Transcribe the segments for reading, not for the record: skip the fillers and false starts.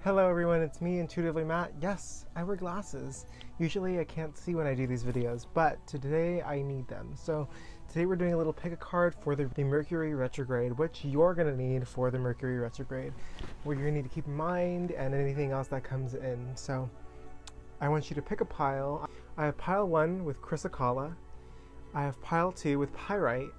Hello everyone, it's me, Intuitively Matt. Yes, I wear glasses. Usually I can't see when I do these videos, but today I need them. So today we're doing a little pick a card for the Mercury Retrograde, which you're going to need for the Mercury Retrograde, what you're going to need to keep in mind and anything else that comes in. So I want you to pick a pile. I have pile 1 with chrysocolla, I have pile 2 with pyrite,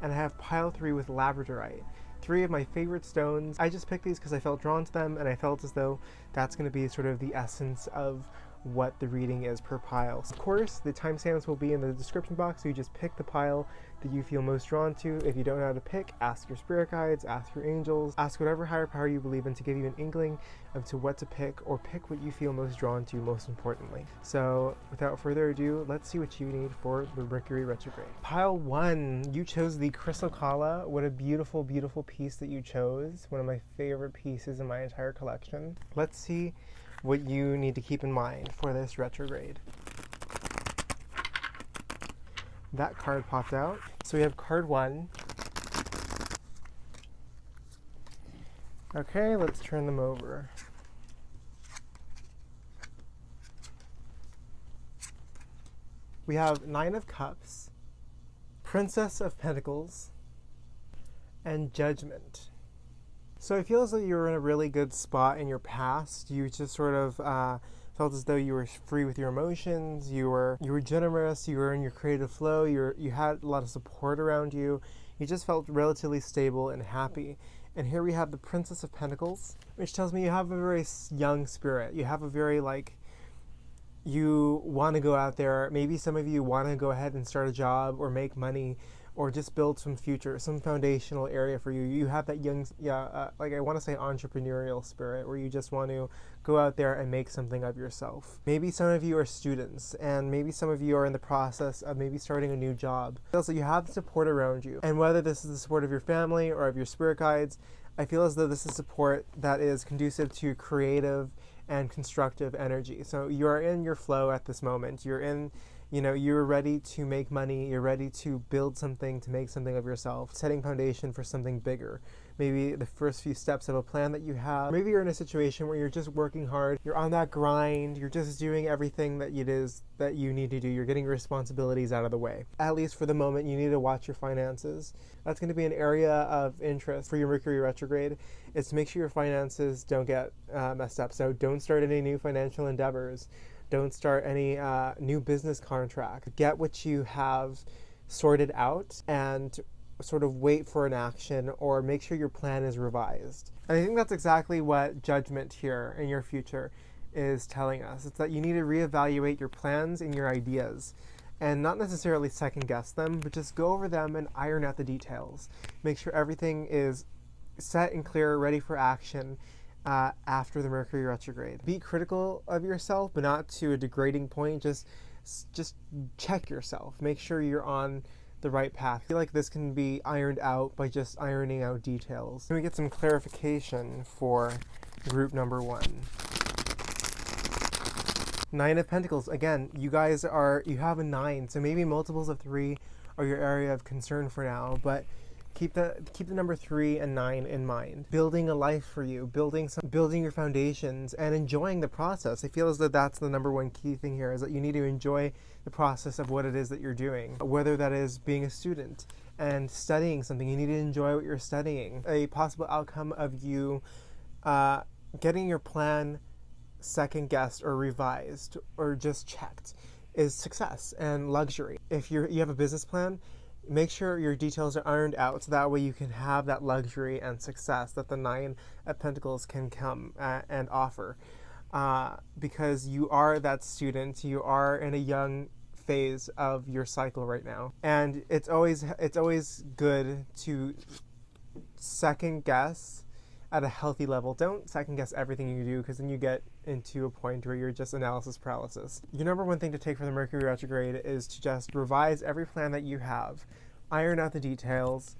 and I have pile 3 with labradorite. 3 of my favorite stones. I just picked these because I felt drawn to them and I felt as though that's going to be sort of the essence of what the reading is per pile. Of course, the timestamps will be in the description box, so you just pick the pile that you feel most drawn to. If you don't know how to pick, ask your spirit guides, ask your angels, ask whatever higher power you believe in to give you an inkling of to what to pick, or pick what you feel most drawn to most importantly. So without further ado, let's see what you need for the Mercury Retrograde. Pile 1, you chose the chrysocolla. What a beautiful, beautiful piece that you chose. One of my favorite pieces in my entire collection. Let's see what you need to keep in mind for this retrograde. That card popped out. So we have card 1. Okay, let's turn them over. We have 9 of Cups, Princess of Pentacles, and Judgment. So I feel as though you were in a really good spot in your past. You just sort of felt as though you were free with your emotions. You were generous. You were in your creative flow. You had a lot of support around you. You just felt relatively stable and happy. And here we have the Princess of Pentacles, which tells me you have a very young spirit. You have a very you want to go out there. Maybe some of you want to go ahead and start a job or make money, or just build some future, some foundational area for you. You have that young, I want to say entrepreneurial spirit, where you just want to go out there and make something of yourself. Maybe some of you are students, and maybe some of you are in the process of maybe starting a new job. Also, you have support around you. And whether this is the support of your family or of your spirit guides, I feel as though this is support that is conducive to creative and constructive energy. So you're in your flow at this moment. You're ready to make money, you're ready to build something, to make something of yourself, setting foundation for something bigger. Maybe the first few steps of a plan that you have. Maybe you're in a situation where you're just working hard, you're on that grind, you're just doing everything that it is that you need to do. You're getting responsibilities out of the way. At least for the moment, you need to watch your finances. That's going to be an area of interest for your Mercury retrograde, is to make sure your finances don't get messed up. So don't start any new financial endeavors. Don't start any new business contract. Get what you have sorted out and sort of wait for an action, or make sure your plan is revised. And I think that's exactly what Judgment here in your future is telling us. It's that you need to reevaluate your plans and your ideas, and not necessarily second guess them, but just go over them and iron out the details. Make sure everything is set and clear, ready for action after the Mercury retrograde. Be critical of yourself, but not to a degrading point. Just check yourself. Make sure you're on the right path. I feel like this can be ironed out by just ironing out details. Let me get some clarification for group number 1. 9 of Pentacles. Again, you have a 9, so maybe multiples of 3 are your area of concern for now, but keep the number 3 and 9 in mind. Building a life for you, building your foundations, and enjoying the process. I feel as though that's the number 1 key thing here, is that you need to enjoy the process of what it is that you're doing. Whether that is being a student and studying something, you need to enjoy what you're studying. A possible outcome of you getting your plan second guessed or revised or just checked is success and luxury. If you have a business plan, make sure your details are ironed out, so that way you can have that luxury and success that the 9 of Pentacles can come and offer. Because you are that student, you are in a young phase of your cycle right now. And it's always good to second guess at a healthy level. Don't second guess everything you do, because then you get into a point where you're just analysis paralysis. Your number 1 thing to take from the Mercury retrograde is to just revise every plan that you have, iron out the details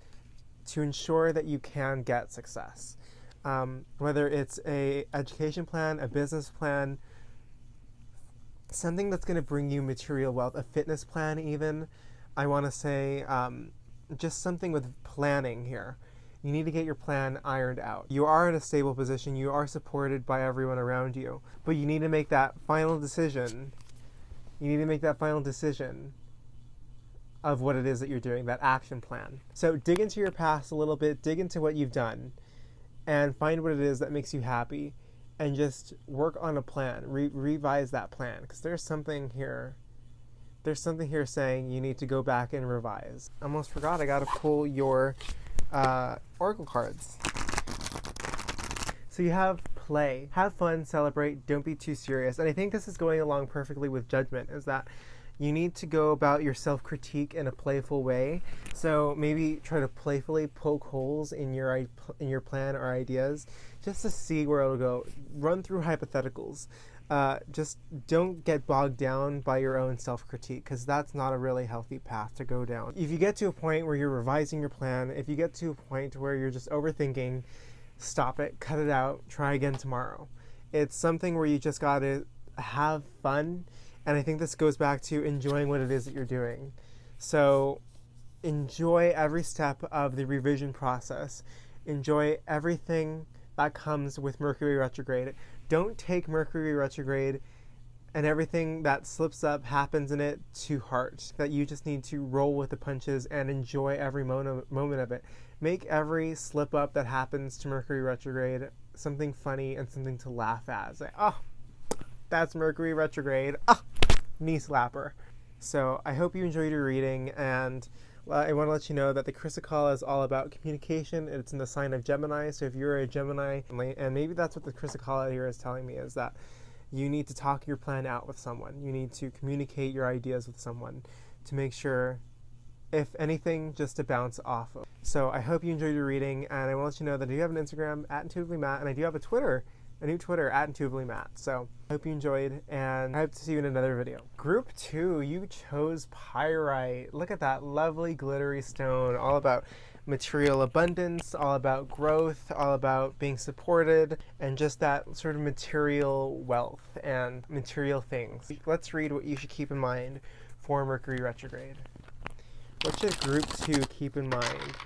to ensure that you can get success. Whether it's a education plan, a business plan, something that's going to bring you material wealth, a fitness plan even. I want to say just something with planning here. You need to get your plan ironed out. You are in a stable position. You are supported by everyone around you. But you need to make that final decision. You need to make that final decision of what it is that you're doing, that action plan. So dig into your past a little bit, dig into what you've done, and find what it is that makes you happy, and just work on a plan. Revise that plan, because there's something here. There's something here saying you need to go back and revise. I almost forgot, I gotta pull your oracle cards. So you have play, have fun, celebrate, don't be too serious. And I think this is going along perfectly with judgment, is that you need to go about your self-critique in a playful way. So maybe try to playfully poke holes in your plan or ideas, just to see where it'll go. Run through hypotheticals. Just don't get bogged down by your own self-critique, because that's not a really healthy path to go down. If you get to a point where you're revising your plan, if you get to a point where you're just overthinking, stop it, cut it out, try again tomorrow. It's something where you just gotta have fun. And I think this goes back to enjoying what it is that you're doing. So enjoy every step of the revision process. Enjoy everything that comes with Mercury retrograde. Don't take Mercury retrograde and everything that slips up, happens in it, to heart. That you just need to roll with the punches and enjoy every moment of it. Make every slip up that happens to Mercury retrograde something funny and something to laugh at. It's like, oh, that's Mercury retrograde. Ah, knee slapper. So I hope you enjoyed your reading, and I want to let you know that the Chrysalis is all about communication. It's in the sign of Gemini. So if you're a Gemini, and maybe that's what the Chrysalis here is telling me, is that you need to talk your plan out with someone. You need to communicate your ideas with someone to make sure, if anything, just to bounce off of. So I hope you enjoyed your reading, and I want to let you know that I do have an Instagram @intuitivelymatt, and I do have a new Twitter @intuitivelymatt. So I hope you enjoyed, and I hope to see you in another video. Group 2, you chose pyrite. Look at that lovely glittery stone, all about material abundance, all about growth, all about being supported, and just that sort of material wealth and material things. Let's read what you should keep in mind for Mercury retrograde. What should Group 2 keep in mind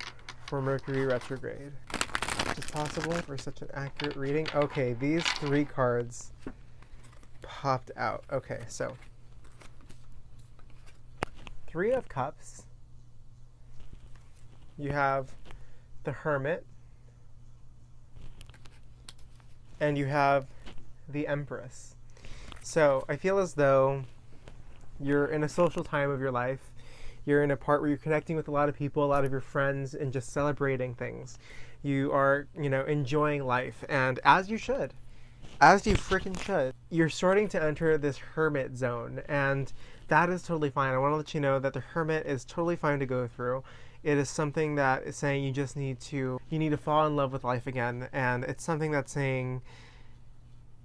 for Mercury retrograde? Is possible for such an accurate reading? Okay, these 3 cards popped out. Okay, so 3 of Cups. You have the Hermit. And you have the Empress. So I feel as though you're in a social time of your life. You're in a part where you're connecting with a lot of people, a lot of your friends, and just celebrating things. You are, enjoying life, and as you should. As you freaking should. You're starting to enter this hermit zone, and that is totally fine. I want to let you know that the hermit is totally fine to go through. It is something that is saying you need to fall in love with life again, and it's something that's saying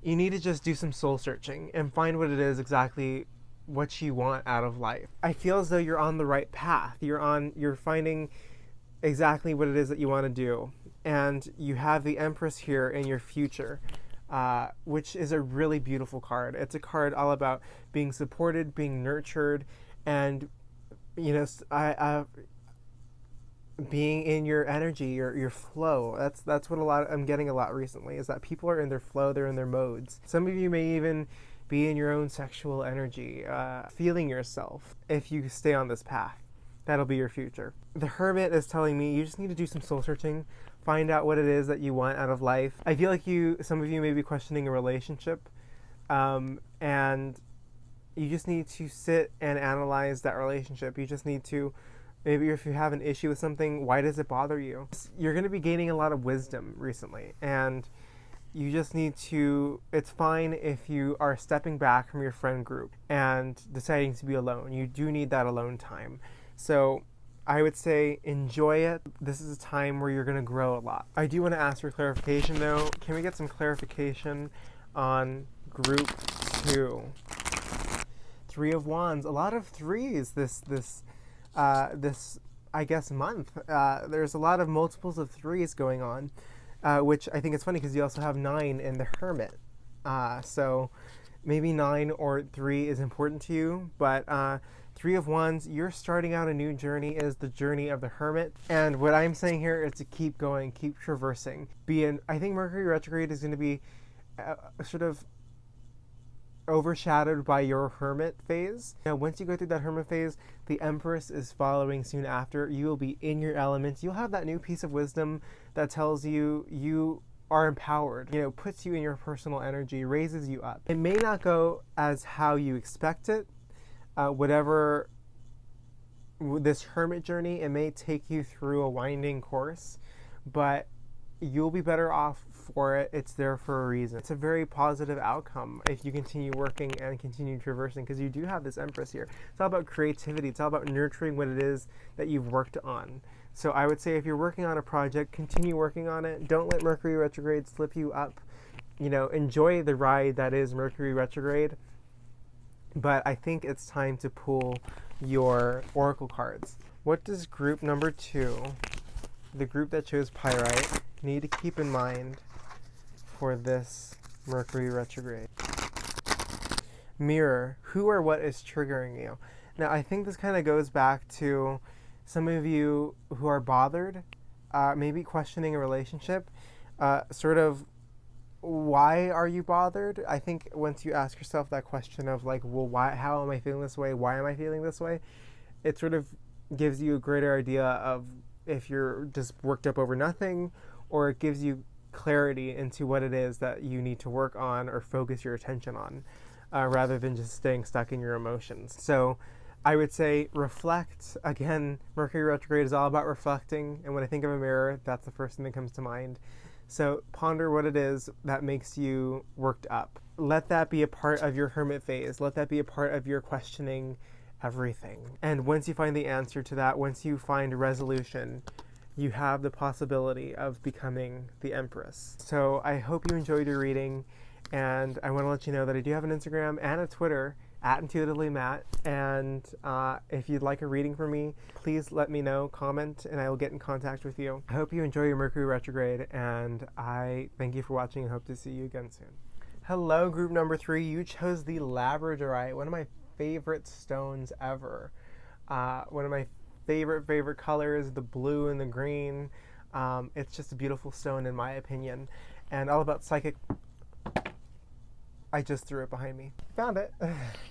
you need to just do some soul searching and find what it is exactly what you want out of life. I feel as though you're on the right path. You're finding exactly what it is that you want to do. And you have the Empress here in your future, which is a really beautiful card. It's a card all about being supported, being nurtured, and being in your energy, your flow. That's what I'm getting a lot recently, is that people are in their flow, they're in their modes. Some of you may even be in your own sexual energy, feeling yourself. If you stay on this path, that'll be your future. The Hermit is telling me you just need to do some soul searching, find out what it is that you want out of life. I feel like some of you may be questioning a relationship, and you just need to sit and analyze that relationship. You just need to, maybe if you have an issue with something, why does it bother you? You're going to be gaining a lot of wisdom recently, and you just need to, it's fine if you are stepping back from your friend group and deciding to be alone. You do need that alone time. So I would say enjoy it. This is a time where you're going to grow a lot. I do want to ask for clarification though. Can we get some clarification on Group 2? 3 of Wands. A lot of 3s this I guess month. There's a lot of multiples of 3s going on, which I think is funny because you also have 9 in the Hermit. So maybe 9 or 3 is important to you, but Three of Wands, you're starting out a new journey. Is the journey of the Hermit. And what I'm saying here is to keep going, keep traversing. I think Mercury retrograde is going to be sort of overshadowed by your Hermit phase. Now, once you go through that Hermit phase, the Empress is following soon after. You will be in your element. You'll have that new piece of wisdom that tells you you are empowered, puts you in your personal energy, raises you up. It may not go as how you expect it. Whatever this Hermit journey, it may take you through a winding course, but you'll be better off for it. It's there for a reason. It's a very positive outcome if you continue working and continue traversing, because you do have this Empress here. It's all about creativity. It's all about nurturing what it is that you've worked on. So I would say if you're working on a project, continue working on it. Don't let Mercury retrograde slip you up. Enjoy the ride that is Mercury retrograde. But I think it's time to pull your oracle cards. What does group number 2, the group that chose Pyrite, need to keep in mind for this Mercury retrograde? Mirror, who or what is triggering you? Now, I think this kind of goes back to some of you who are bothered, maybe questioning a relationship, sort of why are you bothered? I think once you ask yourself that question of like, well, why, how am I feeling this way? Why am I feeling this way? It sort of gives you a greater idea of if you're just worked up over nothing, or it gives you clarity into what it is that you need to work on or focus your attention on, rather than just staying stuck in your emotions. So I would say reflect. Again, Mercury retrograde is all about reflecting, and when I think of a mirror, that's the first thing that comes to mind. So ponder what it is that makes you worked up. Let that be a part of your Hermit phase. Let that be a part of your questioning everything. And once you find the answer to that, once you find a resolution, you have the possibility of becoming the Empress. So I hope you enjoyed your reading, and I want to let you know that I do have an Instagram and a Twitter, @intuitivelymatt, and if you'd like a reading from me, please let me know, comment, and I will get in contact with you. I hope you enjoy your Mercury retrograde, and I thank you for watching and hope to see you again soon. Hello, group number 3. You chose the labradorite, one of my favorite stones ever. One of my favorite colors, the blue and the green. It's just a beautiful stone in my opinion, and all about psychic. I just threw it behind me. Found it.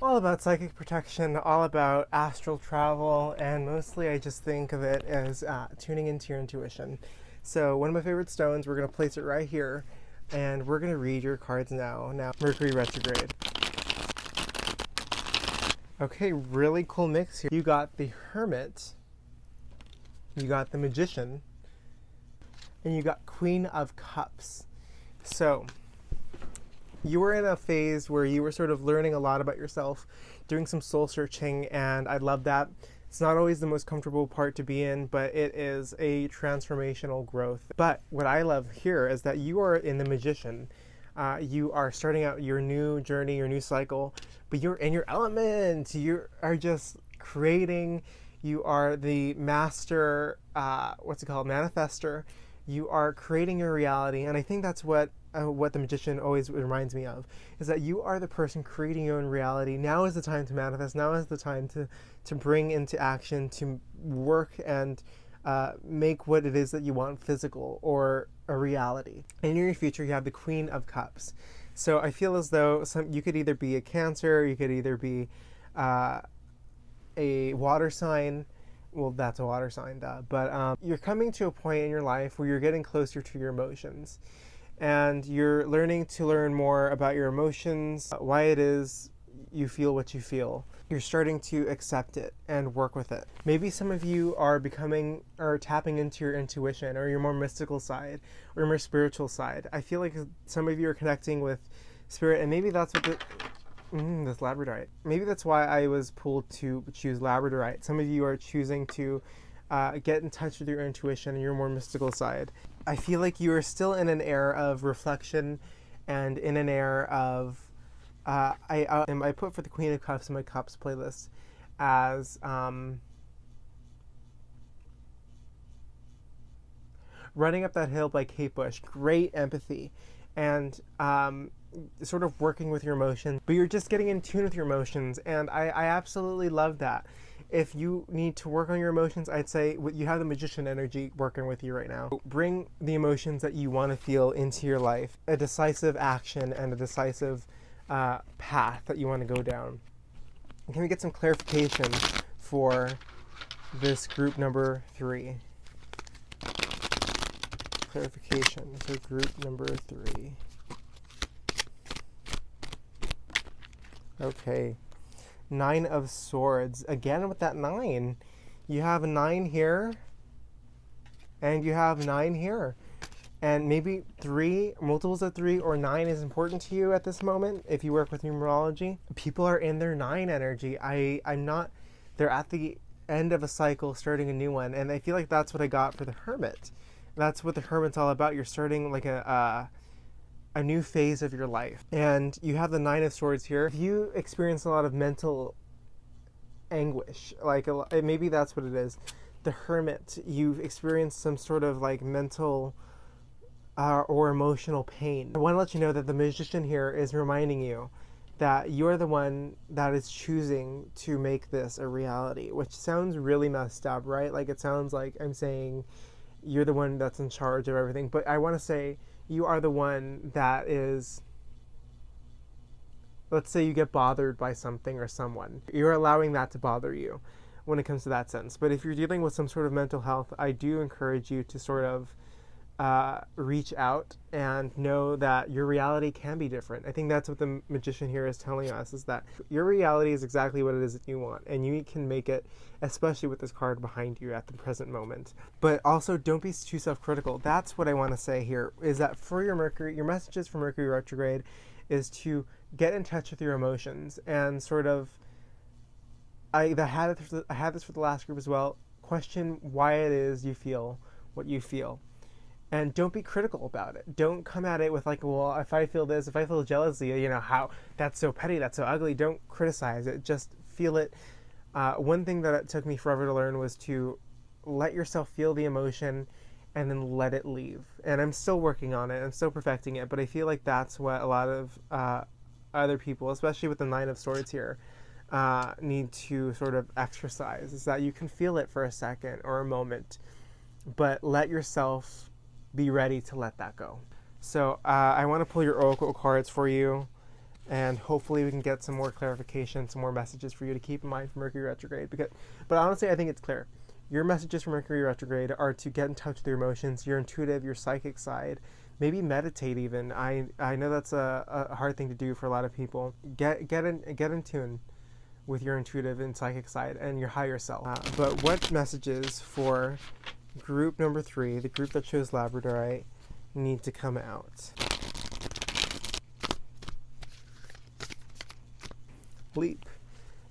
All about psychic protection, all about astral travel, and mostly I just think of it as tuning into your intuition. So one of my favorite stones, we're going to place it right here, and we're going to read your cards now. Now, Mercury retrograde. Okay, really cool mix here. You got the Hermit, you got the Magician, and you got Queen of Cups. So you were in a phase where you were sort of learning a lot about yourself, doing some soul searching, and I love that. It's not always the most comfortable part to be in, but it is a transformational growth. But what I love here is that you are in the Magician. You are starting out your new journey, your new cycle, but you're in your element. You are just creating. You are the master, manifester. You are creating your reality, and I think that's what the Magician always reminds me of, is that you are the person creating your own reality. Now is the time to manifest. Now is the time to bring into action, to work and make what it is that you want physical or a reality. And in your future, you have the Queen of Cups. So I feel as though you could either be a Cancer, you could either be a water sign. Well, that's a water sign, duh. But you're coming to a point in your life where you're getting closer to your emotions. And you're learning to learn more about your emotions, why it is you feel what you feel. You're starting to accept it and work with it. Maybe some of you are tapping into your intuition, or your more mystical side, or your more spiritual side. I feel like some of you are connecting with spirit, and maybe that's what this labradorite. Maybe that's why I was pulled to choose labradorite. Some of you are choosing to get in touch with your intuition and your more mystical side. I feel like you are still in an era of reflection and in an era of I put for the Queen of Cups in my Cups playlist as Running Up That Hill by Kate Bush. Great empathy. And sort of working with your emotions, but you're just getting in tune with your emotions. And I absolutely love that. If you need to work on your emotions, I'd say you have the magician energy working with you right now. Bring the emotions that you want to feel into your life, a decisive action and a decisive path that you want to go down. Can we get some clarification for this group number 3? Clarification for group number 3. Okay. 9 of Swords. Again with that 9. You have a 9 here. And you have 9 here. And maybe 3, multiples of 3 or 9 is important to you at this moment if you work with numerology. People are in their 9 energy. I'm not, they're at the end of a cycle, starting a new one. And I feel like that's what I got for the Hermit. That's what the Hermit's all about. You're starting like a new phase of your life. And you have the 9 of Swords here. If you experience a lot of mental anguish, like maybe that's what it is. The Hermit, you've experienced some sort of like mental or emotional pain. I want to let you know that the Magician here is reminding you that you're the one that is choosing to make this a reality, which sounds really messed up, right? Like it sounds like I'm saying you're the one that's in charge of everything. But I want to say you are the one that is, let's say you get bothered by something or someone. You're allowing that to bother you when it comes to that sense. But if you're dealing with some sort of mental health, I do encourage you to sort of reach out and know that your reality can be different. I think that's what the Magician here is telling us, is that your reality is exactly what it is that you want, and you can make it, especially with this card behind you at the present moment. But also, don't be too self-critical. That's what I want to say here, is that for your messages for Mercury retrograde is to get in touch with your emotions and sort of, I had this for the last group as well, question why it is you feel what you feel. And don't be critical about it. Don't come at it with like, well, if I feel this, if I feel jealousy, how that's so petty, that's so ugly. Don't criticize it. Just feel it. One thing that it took me forever to learn was to let yourself feel the emotion and then let it leave. And I'm still working on it. I'm still perfecting it. But I feel like that's what a lot of other people, especially with the 9 of Swords here, need to sort of exercise, is that you can feel it for a second or a moment, but let yourself be ready to let that go. So I want to pull your oracle cards for you, and hopefully we can get some more clarification, some more messages for you to keep in mind for Mercury retrograde. But honestly, I think it's clear. Your messages for Mercury retrograde are to get in touch with your emotions, your intuitive, your psychic side. Maybe meditate even. I know that's a hard thing to do for a lot of people. Get in tune with your intuitive and psychic side and your higher self. But what messages for group number 3, the group that chose Labradorite, need to come out? Leap.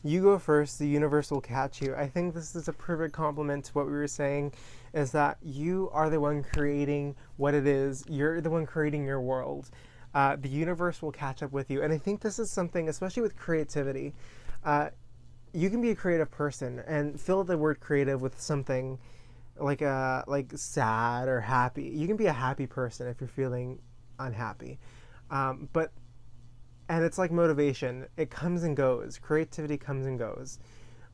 You go first, the universe will catch you. I think this is a perfect compliment to what we were saying, is that you are the one creating what it is. You're the one creating your world. The universe will catch up with you. And I think this is something, especially with creativity, you can be a creative person and fill the word creative with something like sad or happy. You can be a happy person if you're feeling unhappy. And it's like motivation. It comes and goes. Creativity comes and goes.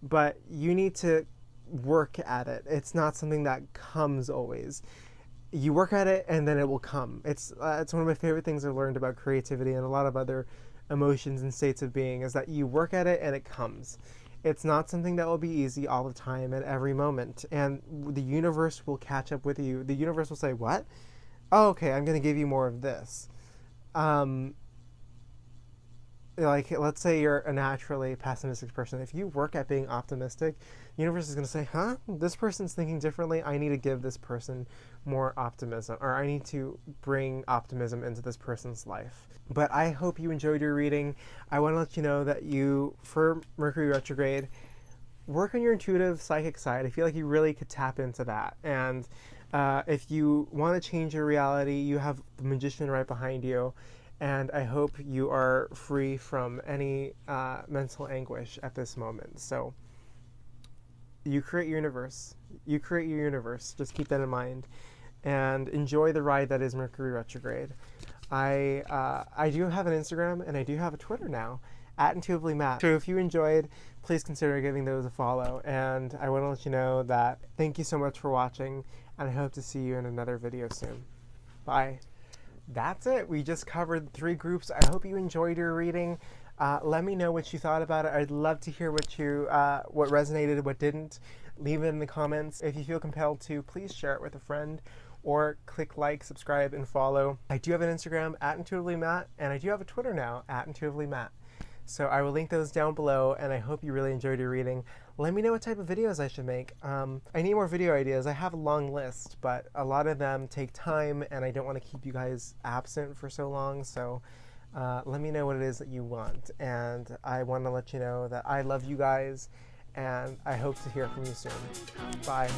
But you need to work at it. It's not something that comes always. You work at it and then it will come. It's one of my favorite things I've learned about creativity and a lot of other emotions and states of being, is that you work at it and it comes. It's not something that will be easy all the time at every moment. And the universe will catch up with you. The universe will say, what? Oh, okay, I'm going to give you more of this. Like, let's say you're a naturally pessimistic person. If you work at being optimistic, the universe is going to say, this person's thinking differently. I need to give this person more optimism, or I need to bring optimism into this person's life. But I hope you enjoyed your reading. I want to let you know that for Mercury retrograde, work on your intuitive psychic side. I feel like you really could tap into that. And if you want to change your reality, you have the Magician right behind you. And I hope you are free from any mental anguish at this moment. So you create your universe. You create your universe. Just keep that in mind. And enjoy the ride that is Mercury retrograde. I do have an Instagram and I do have a Twitter now, at Intuitively Matt. So if you enjoyed, please consider giving those a follow. And I want to let you know that thank you so much for watching, and I hope to see you in another video soon. Bye. That's it. We just covered 3 groups. I hope you enjoyed your reading. Let me know what you thought about it. I'd love to hear what resonated, what didn't. Leave it in the comments. If you feel compelled to, please share it with a friend, or click like, subscribe, and follow. I do have an Instagram, at Intuitively Matt, and I do have a Twitter now, at Intuitively Matt. So I will link those down below, and I hope you really enjoyed your reading. Let me know what type of videos I should make. I need more video ideas. I have a long list, but a lot of them take time, and I don't want to keep you guys absent for so long. So let me know what it is that you want. And I want to let you know that I love you guys, and I hope to hear from you soon. Bye.